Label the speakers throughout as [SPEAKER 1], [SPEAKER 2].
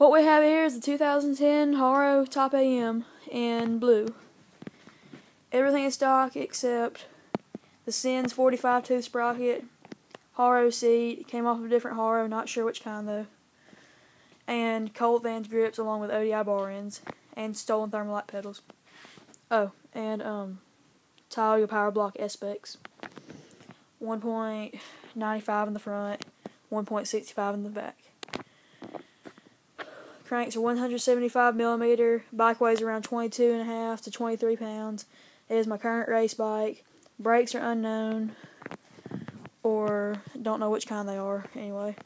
[SPEAKER 1] What we have here is the 2010 Haro Top AM in blue. Everything is stock except the Sins 45 tooth sprocket, Haro seat, it came off of a different Haro, not sure which kind though, and Colt Vans grips along with ODI bar ends, and stolen Thermalite pedals. Oh, and Tioga Powerblock S-Specs. 1.95 in the front, 1.65 in the back. Cranks are 175mm, bike weighs around 22.5 to 23 pounds. It is my current race bike. Brakes are unknown, or don't know which kind they are, anyway.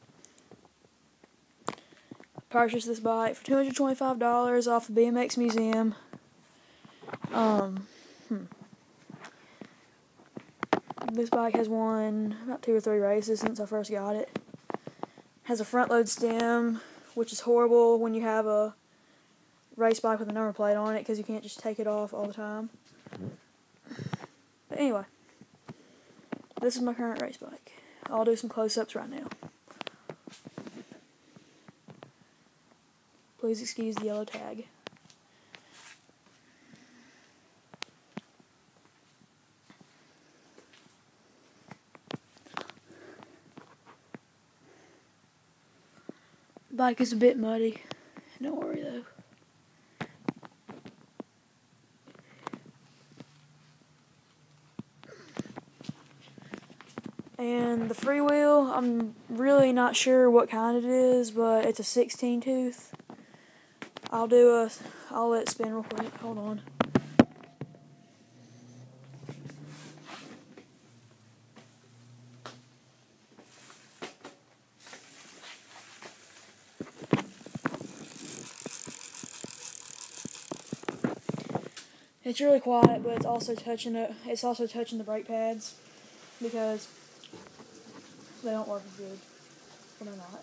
[SPEAKER 1] Purchased this bike for $225 off the BMX Museum. This bike has won about 2 or 3 races since I first got it. Has a front load stem, which is horrible when you have a race bike with a number plate on it because you can't just take it off all the time. But anyway, this is my current race bike. I'll do some close-ups right now. Please excuse the yellow tag. The bike is a bit muddy. Don't worry though. And the freewheel, I'm really not sure what kind it is, but it's a 16 tooth. I'll let it spin real quick. Hold on. It's really quiet, but it's also touching it. It's also touching the brake pads because they don't work as good. Well, they're not.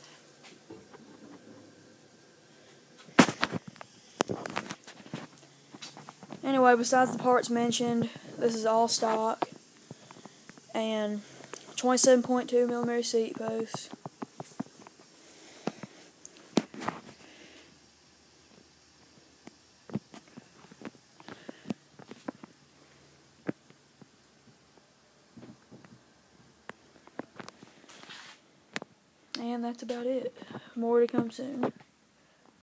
[SPEAKER 1] Anyway, besides the parts mentioned, this is all stock and 27.2mm seat posts. And that's about it. More to come soon.